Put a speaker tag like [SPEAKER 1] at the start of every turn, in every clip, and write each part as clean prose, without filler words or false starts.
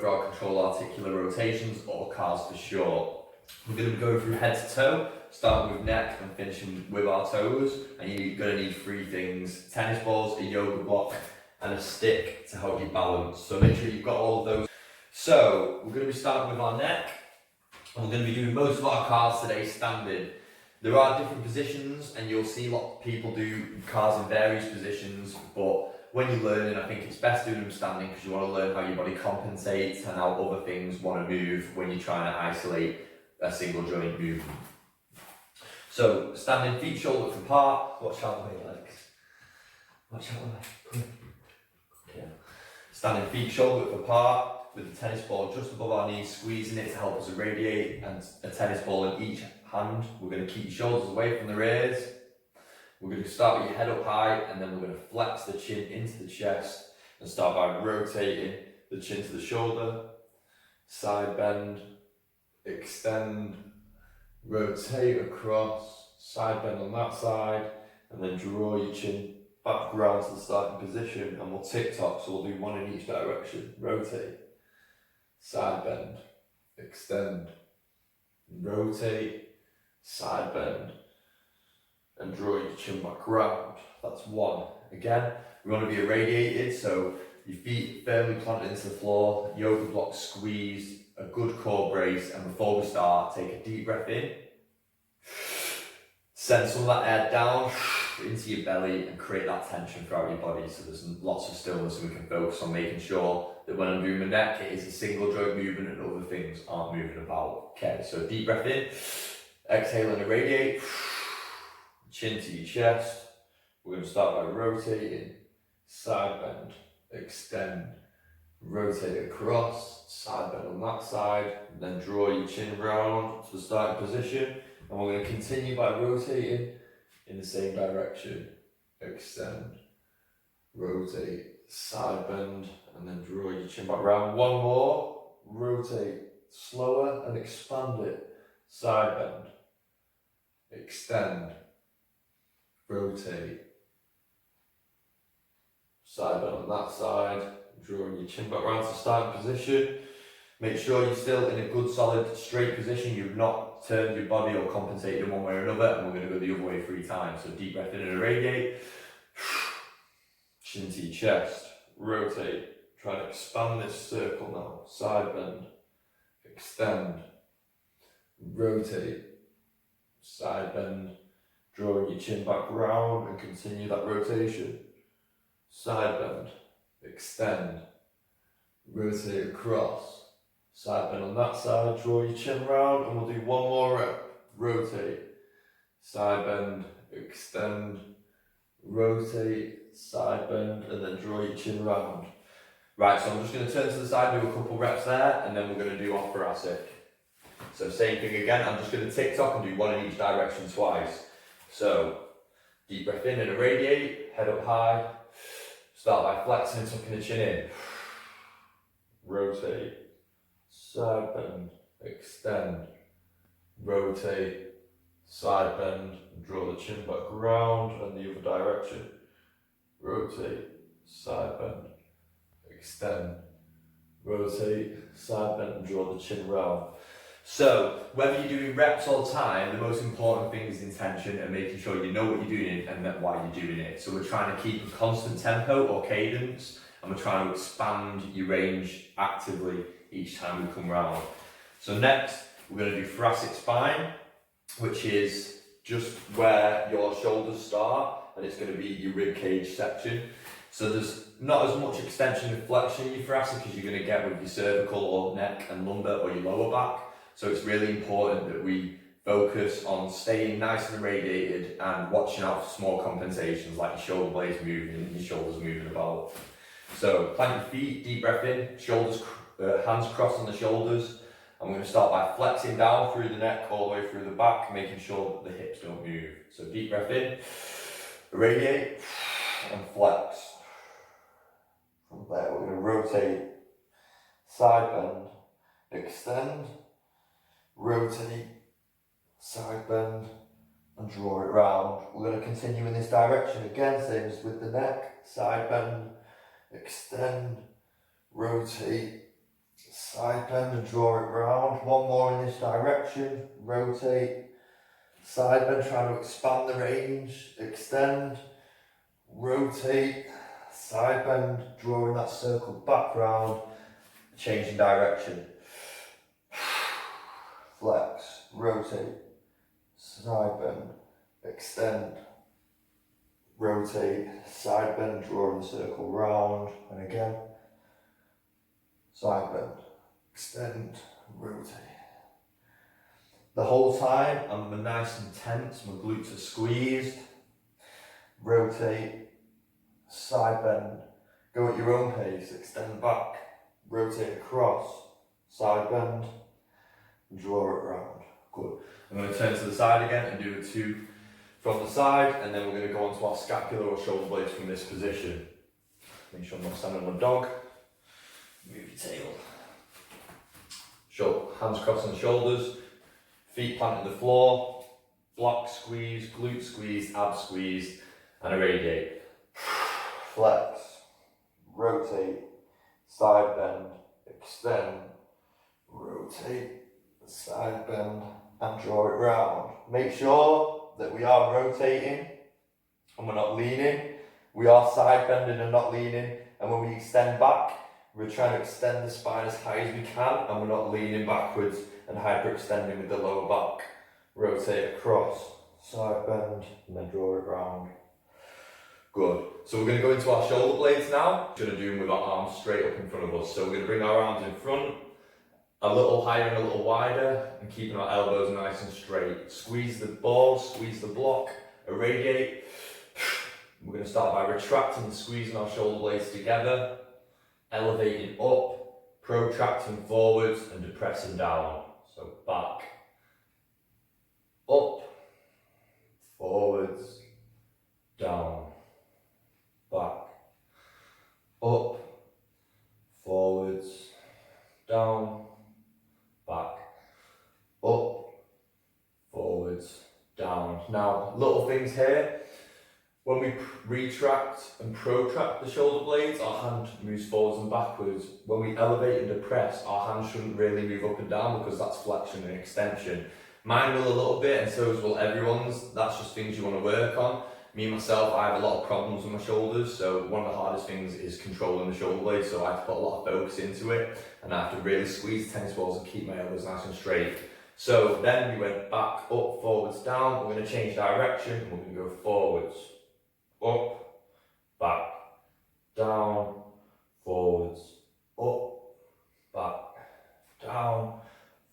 [SPEAKER 1] for our control articular rotations, or CARs for short. We're going to be going through head to toe, starting with neck and finishing with our toes. And you're going to need three things: tennis balls, a yoga block, and a stick to help you balance. So make sure you've got all of those. So we're going to be starting with our neck, and we're going to be doing most of our CARs today standing. There are different positions, and you'll see a lot of people do CARs in various positions, but when you're learning, I think it's best doing them standing because you want to learn how your body compensates and how other things want to move when you're trying to isolate a single joint movement. So standing, feet shoulder width apart, watch out with your legs. Watch out with your legs. Yeah. Standing, feet shoulder width apart with the tennis ball just above our knees, squeezing it to help us irradiate, and a tennis ball in each hand. We're going to keep your shoulders away from the ears. We're going to start with your head up high, and then we're going to flex the chin into the chest and start by rotating the chin to the shoulder, side bend, extend, rotate across, side bend on that side, and then draw your chin back round to the starting position, and we'll tick-tock, so we'll do one in each direction. Rotate, side bend, extend, rotate, side bend, and draw your chin back round. That's one. Again, we want to be irradiated, so your feet firmly planted into the floor, yoga block squeezed, a good core brace, and before we start, take a deep breath in, send some of that air down into your belly and create that tension throughout your body, so there's lots of stillness, and we can focus on making sure that when I'm doing the neck, it is a single joint movement and other things aren't moving about. Okay, so deep breath in, exhale and irradiate, chin to your chest. We're going to start by rotating, side bend, extend, rotate across, side bend on that side, and then draw your chin round to the starting position. And we're going to continue by rotating in the same direction. Extend, rotate, side bend, and then draw your chin back round. One more, rotate, slower and expand it. Side bend, extend, rotate, side bend on that side, drawing your chin back round to starting position. Make sure you're still in a good solid straight position. You've not turned your body or compensated in one way or another, and we're going to go the other way 3 times. So deep breath in and irradiate, chin to your chest, rotate, try to expand this circle now, side bend, extend, rotate, side bend, drawing your chin back round and continue that rotation, side bend, extend, rotate across, side bend on that side, draw your chin round, and we'll do one more rep. Rotate, side bend, extend, rotate, side bend, and then draw your chin round. Right, so I'm just going to turn to the side, do a couple reps there, and then we're going to do off thoracic. So same thing again, I'm just going to tick-tock and do one in each direction twice. So deep breath in and irradiate, head up high, start by flexing and tucking the chin in. Rotate, side bend, extend, rotate, side bend, draw the chin back round and the other direction. Rotate, side bend, extend, rotate, side bend, and draw the chin round. So whether you're doing reps all the time, the most important thing is intention and making sure you know what you're doing and why you're doing it. So we're trying to keep a constant tempo or cadence, and we're trying to expand your range actively each time we come round. So next, we're going to do thoracic spine, which is just where your shoulders start, and it's going to be your rib cage section. So there's not as much extension and flexion in your thoracic as you're going to get with your cervical or neck and lumbar or your lower back. So it's really important that we focus on staying nice and irradiated and watching out for small compensations like your shoulder blades moving and your shoulders moving about. So plant your feet, deep breath in, shoulders, hands crossed on the shoulders. And we're going to start by flexing down through the neck all the way through the back, making sure that the hips don't move. So deep breath in, irradiate and flex. From there we're going to rotate, side bend, extend, rotate, side bend, and draw it round. We're going to continue in this direction again, same as with the neck, side bend, extend, rotate,
[SPEAKER 2] side bend and draw it round. One more in this direction, rotate, side bend, trying to expand the range, extend, rotate, side bend, drawing that circle back round, changing direction. Flex, rotate, side bend, extend, rotate, side bend, drawing the circle round, and again, side bend, extend, rotate. The whole time I'm nice and tense, my glutes are squeezed. Rotate, side bend, go at your own pace, extend back, rotate across, side bend, draw it round. Good.
[SPEAKER 1] I'm going to turn to the side again and do the 2 from the side, and then we're going to go on to our scapular or shoulder blades from this position. Make sure I'm not standing on a dog. Move your tail. Hands crossing the shoulders, feet planting the floor, block squeeze, glute squeeze, ab squeeze, and irradiate.
[SPEAKER 2] Flex, rotate, side bend, extend, rotate, side bend, and draw it round. Make sure that we are rotating and we're not leaning. We are side bending and not leaning. And when we extend back, we're trying to extend the spine as high as we can, and we're not leaning backwards and hyperextending with the lower back. Rotate across, side bend, and then draw it round.
[SPEAKER 1] Good. So we're going to go into our shoulder blades now. We're going to do them with our arms straight up in front of us. So we're going to bring our arms in front, a little higher and a little wider, and keeping our elbows nice and straight. Squeeze the balls, squeeze the block, irradiate. We're going to start by retracting and squeezing our shoulder blades together, elevating up, protracting forwards, and depressing down. So back, up, forwards, down, back, up, forwards, down, back, up, forwards, down. Now, little things here. When we retract and protract the shoulder blades, our hand moves forwards and backwards. When we elevate and depress, our hand shouldn't really move up and down because that's flexion and extension. Mine will a little bit, and so will everyone's. That's just things you want to work on. Me, myself, I have a lot of problems with my shoulders, so one of the hardest things is controlling the shoulder blade, so I have to put a lot of focus into it, and I have to really squeeze the tennis balls and keep my elbows nice and straight. So then we went back, up, forwards, down. We're going to change direction, and we're going to go forwards, up, back, down, forwards, up, back, down,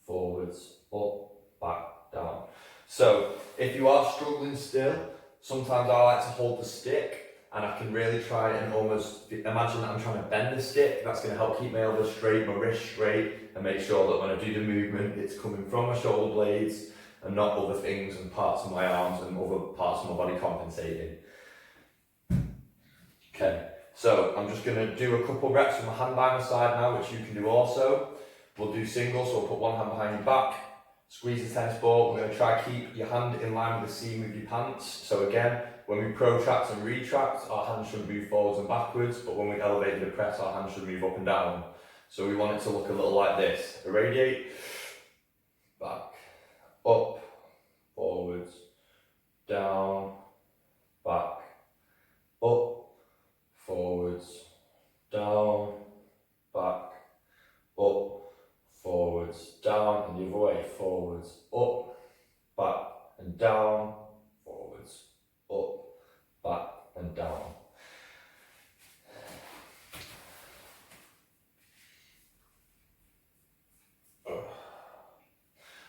[SPEAKER 1] forwards, up, back, down. So if you are struggling still, sometimes I like to hold the stick, and I can really try and almost imagine that I'm trying to bend the stick. That's going to help keep my elbows straight, my wrist straight, and make sure that when I do the movement, it's coming from my shoulder blades and not other things and parts of my arms and other parts of my body compensating. Okay, so I'm just going to do a couple reps with my hand by my side now, which you can do also. We'll do singles, so we'll put one hand behind your back, squeeze the tennis ball. We're going to try to keep your hand in line with the seam of your pants. So again, when we protract and retract, our hands should move forwards and backwards, but when we elevate and depress, our hands should move up and down. So we want it to look a little like this. Irradiate, back, up, forwards, down, back, up, forwards, down, back, up, forwards, down, and the other way, forwards, up, back, and down, forwards, up, back, and down.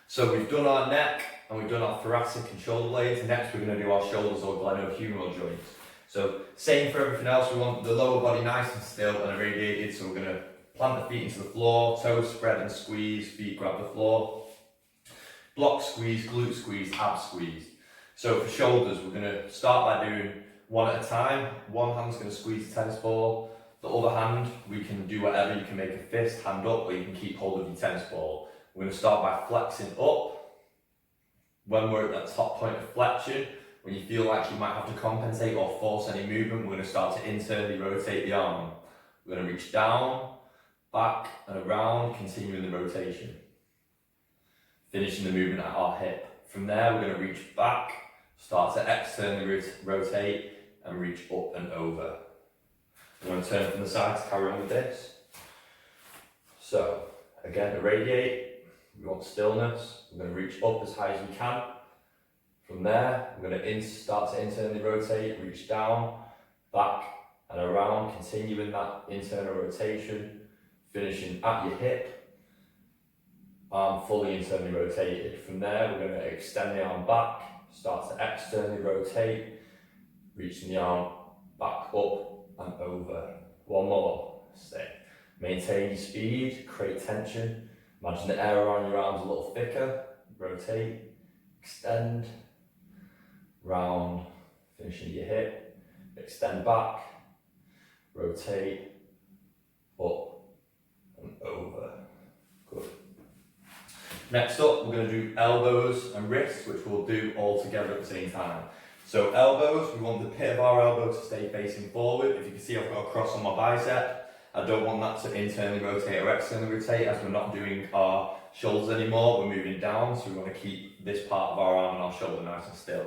[SPEAKER 1] So we've done our neck and we've done our thoracic and shoulder blades. Next we're going to do our shoulders or glenohumeral joints. So same for everything else, we want the lower body nice and still and irradiated, so we're going to plant the feet into the floor, toes spread and squeeze, feet grab the floor. Block squeeze, glute squeeze, ab squeeze. So for shoulders, we're going to start by doing one at a time. One hand's going to squeeze the tennis ball. The other hand, we can do whatever. You can make a fist, hand up, or you can keep hold of your tennis ball. We're going to start by flexing up. When we're at that top point of flexion, when you feel like you might have to compensate or force any movement, we're going to start to internally rotate the arm. We're going to reach down, back and around, continuing the rotation. Finishing the movement at our hip. From there, we're going to reach back, start to externally rotate and reach up and over. I'm going to turn from the side to carry on with this. So, again, irradiate, we want stillness. We're going to reach up as high as we can. From there, we're going to start to internally rotate, reach down, back and around, continuing that internal rotation, finishing at your hip. Arm fully internally rotated. From there, we're going to extend the arm back, start to externally rotate, reaching the arm back up and over. One more, stay. Maintain your speed, create tension. Imagine the air around your arms a little thicker. Rotate, extend, round, finishing your hip, extend back, rotate, up and over. Good. Next up, we're going to do elbows and wrists, which we'll do all together at the same time. So elbows, we want the pit of our elbow to stay facing forward. If you can see, I've got a cross on my bicep. I don't want that to internally rotate or externally rotate, as we're not doing our shoulders anymore. We're moving down, so we want to keep this part of our arm and our shoulder nice and still.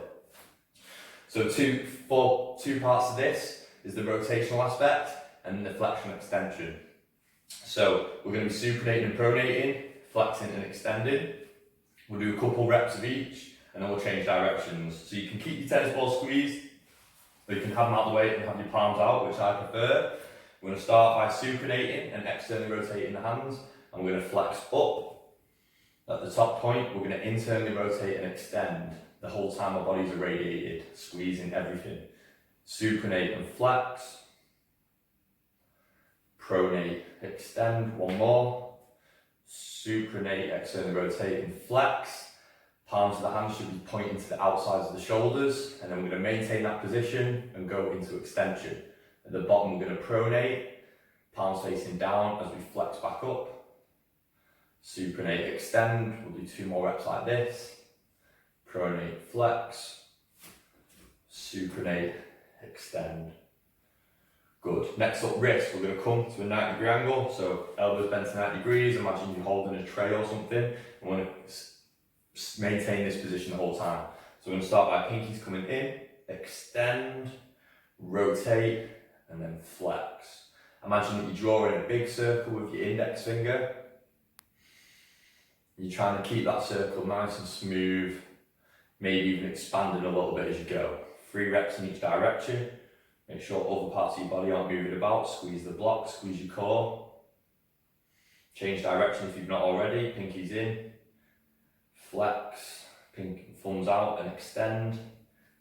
[SPEAKER 1] So two parts of this is the rotational aspect and the flexion extension. So we're going to be supinating and pronating, flexing and extending. We'll do a couple reps of each and then we'll change directions. So you can keep your tennis ball squeezed, or you can have them out of the way and have your palms out, which I prefer. We're going to start by supinating and externally rotating the hands, and we're going to flex up. At the top point, we're going to internally rotate and extend the whole time our body's irradiated, squeezing everything. Supinate and flex. Pronate, extend, one more. Supinate, externally rotate and flex. Palms of the hands should be pointing to the outsides of the shoulders, and then we're going to maintain that position and go into extension. At the bottom, we're going to pronate, palms facing down as we flex back up. Supinate, extend, we'll do 2 more reps like this. Pronate, flex. Supinate, extend. Good. Next up, wrist. We're going to come to a 90-degree angle, so elbows bent to 90 degrees. Imagine you're holding a tray or something. And we're going to maintain this position the whole time. So we're going to start by pinkies coming in, extend, rotate, and then flex. Imagine that you're drawing a big circle with your index finger. You're trying to keep that circle nice and smooth, maybe even expanding a little bit as you go. 3 reps in each direction. Make sure other parts of your body aren't moving about. Squeeze the block, squeeze your core. Change direction if you've not already. Pinkies in, flex, thumbs out and extend.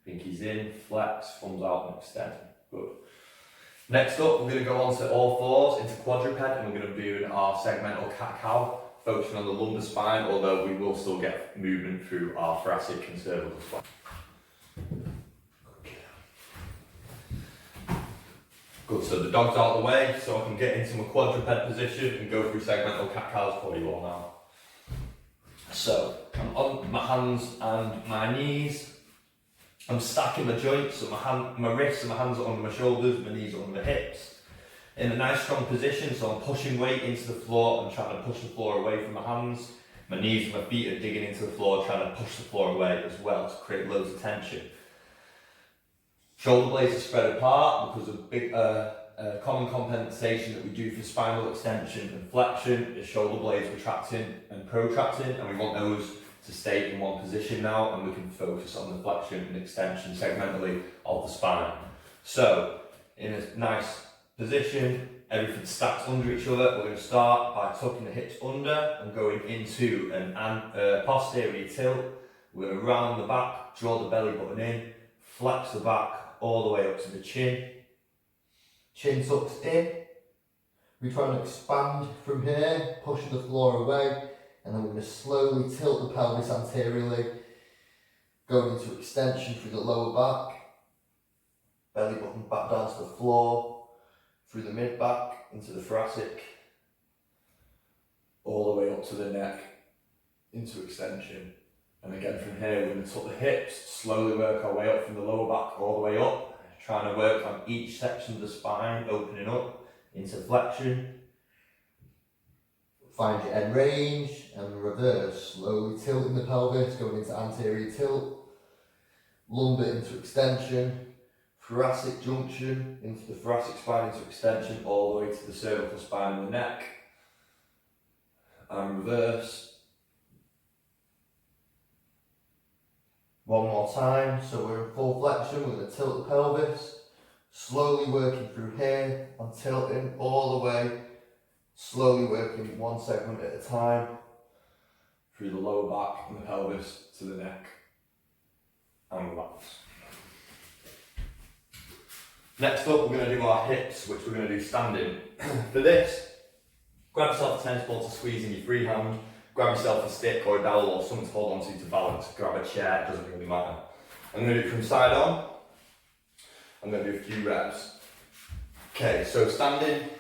[SPEAKER 1] Pinkies in, flex, thumbs out and extend. Good. Next up, we're going to go on to all fours into quadruped, and we're going to be doing our segmental cat-cow, focusing on the lumbar spine, although we will still get movement through our thoracic and cervical spine. Good, so the dog's out of the way, so I can get into my quadruped position and go through segmental cat-cows for you all now. So, I'm on my hands and my knees. I'm stacking my joints, so my wrists and my hands are under my shoulders, my knees are under my hips. In a nice strong position, so I'm pushing weight into the floor and trying to push the floor away from my hands. My knees and my feet are digging into the floor, trying to push the floor away as well to create loads of tension. Shoulder blades are spread apart because a big common compensation that we do for spinal extension and flexion is shoulder blades retracting and protracting, and we want those to stay in one position now, and we can focus on the flexion and extension segmentally of the spine. So, in a nice position, everything stacks under each other. We're going to start by tucking the hips under and going into an posterior tilt. We're going to round the back, draw the belly button in, flex the back all the way up to the chin. Chin tucks in. We try and expand from here, pushing the floor away. And then we're going to slowly tilt the pelvis anteriorly, going into extension through the lower back, belly button back down to the floor, through the mid back, into the thoracic, all the way up to the neck, into extension. And again from here we're going to tuck the hips, slowly work our way up from the lower back all the way up, trying to work on each section of the spine, opening up into flexion,
[SPEAKER 2] Find your end range and reverse, slowly tilting the pelvis, going into anterior tilt, lumbar into extension, thoracic junction into the thoracic spine into extension, all the way to the cervical spine and the neck, and reverse. One more time, so we're in full flexion, we're going to tilt the pelvis, slowly working through here and tilting all the way, slowly working one segment at a time through the lower back and the pelvis to the neck, and relax. Next up, we're going to do our hips, which we're going to do standing. For this, grab yourself a tennis ball to squeeze in your free hand, grab yourself a stick or a dowel or something to hold onto to balance, grab a chair, it doesn't really matter. I'm going to do it from side on. I'm going to do a few reps. Okay, so standing,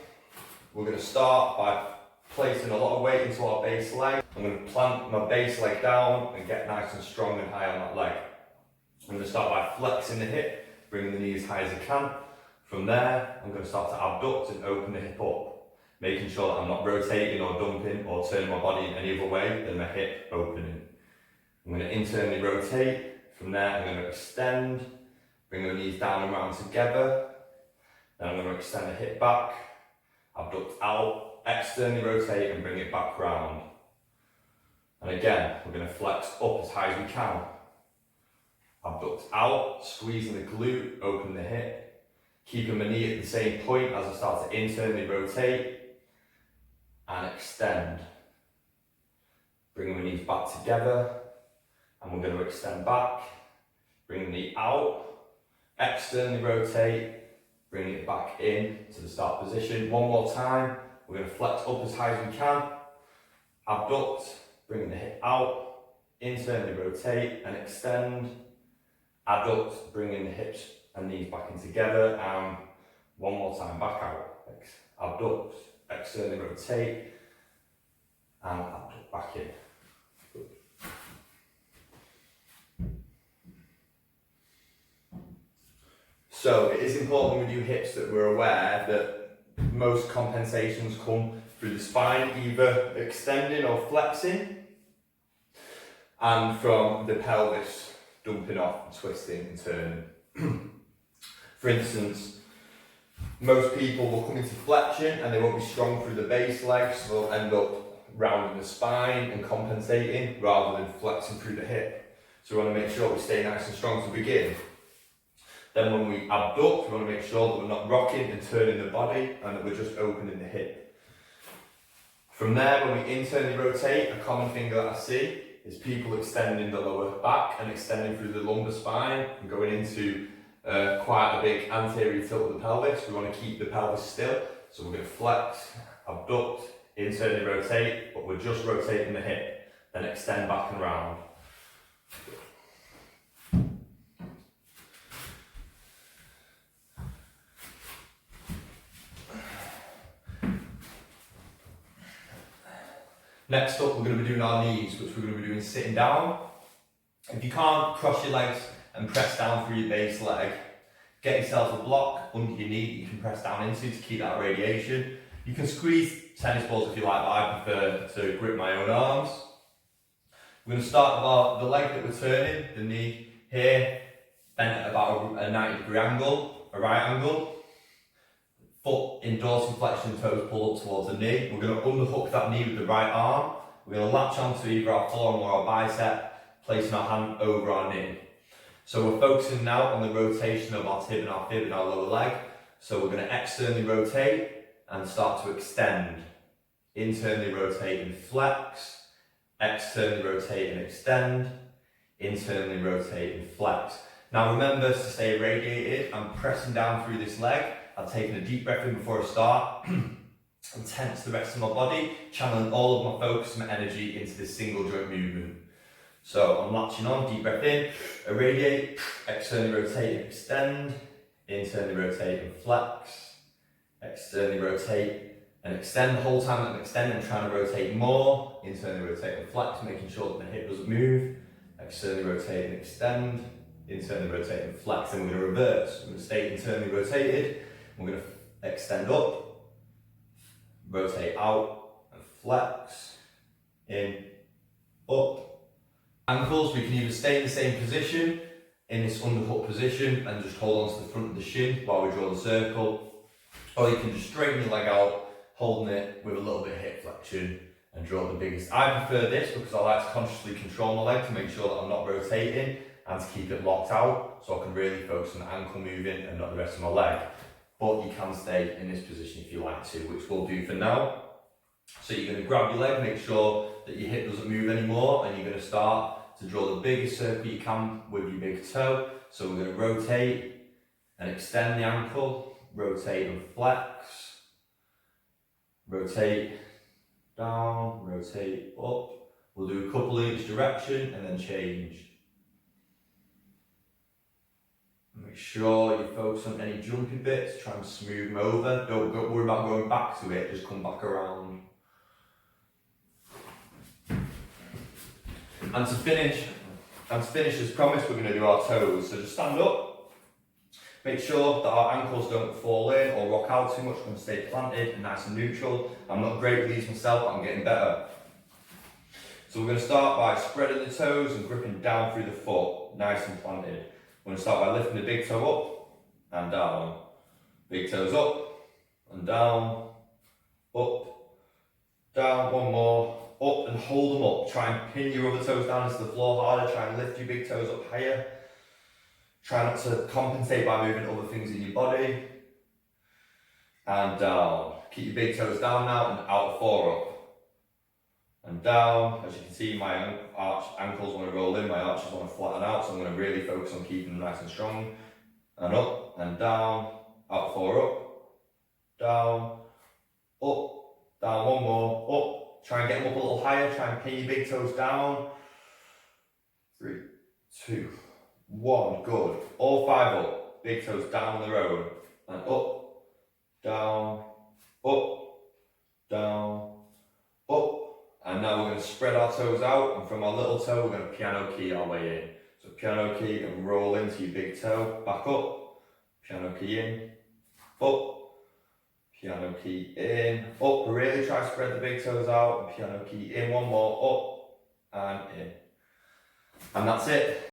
[SPEAKER 2] we're going to start by placing a lot of weight into our base leg. I'm going to plant my base leg down and get nice and strong and high on that leg. I'm going to start by flexing the hip, bringing the knee as high as I can. From there, I'm going to start to abduct and open the hip up, making sure that I'm not rotating or dumping or turning my body in any other way than my hip opening. I'm going to internally rotate. From there, I'm going to extend, bring the knees down and round together. Then I'm going to extend the hip back, abduct out, externally rotate and bring it back round. And again, we're going to flex up as high as we can. Abduct out, squeezing the glute, open the hip. Keeping my knee at the same point as I start to internally rotate and extend. Bring my knees back together and we're going to extend back. Bring the knee out, externally rotate, bring it back in to the start position. One more time, we're going to flex up as high as we can. Abduct, bring the hip out, internally rotate and extend. Adduct, bringing the hips and knees back in together, and one more time, back out. Abduct, externally rotate, and abduct back in. Good. So it is important when we do hips that we're aware that most compensations come through the spine, either extending or flexing, and from the pelvis dumping off and twisting and turning. For instance, most people will come into flexion and they won't be strong through the base legs, so they'll end up rounding the spine and compensating rather than flexing through the hip. So we want to make sure we stay nice and strong to begin. Then when we abduct, we want to make sure that we're not rocking and turning the body and that we're just opening the hip. From there, when we internally rotate, a common thing that I see is people extending the lower back and extending through the lumbar spine and going into quite a big anterior tilt of the pelvis. We want to keep the pelvis still, so we're going to flex, abduct, internally rotate, but we're just rotating the hip, then extend back and round. Next up, we're going to be doing our knees, which we're going to be doing sitting down. If you can't, cross your legs and press down through your base leg. Get yourself a block under your knee that you can press down into to keep that radiation. You can squeeze tennis balls if you like, but I prefer to grip my own arms. We're going to start with the leg that we're turning, the knee here, bent at about a 90-degree angle, a right angle. Foot in dorsiflexion, toes pulled up towards the knee. We're going to underhook that knee with the right arm. We're going to latch onto either our forearm or our bicep, placing our hand over our knee. So we're focusing now on the rotation of our tib and our fib and our lower leg. So we're going to externally rotate and start to extend. Internally rotate and flex. Externally rotate and extend. Internally rotate and flex. Now remember to stay radiated. I'm pressing down through this leg. I've taken a deep breath in before I start and tense the rest of my body, channeling all of my focus and my energy into this single joint movement. So I'm latching on, deep breath in, irradiate, externally rotate and extend, internally rotate and flex, externally rotate and extend. The whole time that I'm extending, I'm trying to rotate more, internally rotate and flex, making sure that the hip doesn't move, externally rotate and extend, internally rotate and flex. And we're going to reverse. We're going to stay internally rotated. We're going to extend up, rotate out, and
[SPEAKER 1] flex, in, up. Ankles, we can either stay in the same position, in this underhook position, and just hold on to the front of the shin while we draw the circle, or you can just straighten your leg out, holding it with a little bit of hip flexion and draw the biggest. I prefer this because I like to consciously control my leg to make sure that I'm not rotating and to keep it locked out, so I can really focus on the ankle moving and not the rest of my leg. But you can stay in this position if you like to, which we'll do for now. So you're going to grab your leg, make sure that your hip doesn't move anymore, and you're going to start to draw the biggest circle you can with your big toe. So we're going to rotate and extend the ankle, rotate and flex, rotate down, rotate up. We'll do a couple in each direction and then change. Make sure you focus on any jumpy bits, try and smooth them over. Don't worry about going back to it, just come back around. And to finish as promised, we're going to do our toes. So just stand up, make sure that our ankles don't fall in or rock out too much. We're going to stay planted and nice and neutral. I'm not great with these myself, but I'm getting better. So we're going to start by spreading the toes and gripping down through the foot, nice and planted. We're going to start by lifting the big toe up and down. Big toes up and down, up, down, one more, up and hold them up. Try and pin your other toes down into the floor harder. Try and lift your big toes up higher. Try not to compensate by moving other things in your body. And down. Keep your big toes down now and out 4 up. And down. As you can see, my ankles want to roll in, my arches want to flatten out, so I'm going to really focus on keeping them nice and strong. And up and down, out 4 up, down, one more, up. Try and get them up a little higher, try and pin your big toes down. 3, 2, 1, good. All 5 up, big toes down on their own. And up, down, down, up. And now we're going to spread our toes out, and from our little toe we're going to piano key our way in. So piano key and roll into your big toe, back up, piano key in, up, piano key in, up. Really try to spread the big toes out, and piano key in, one more, up and in. And that's it.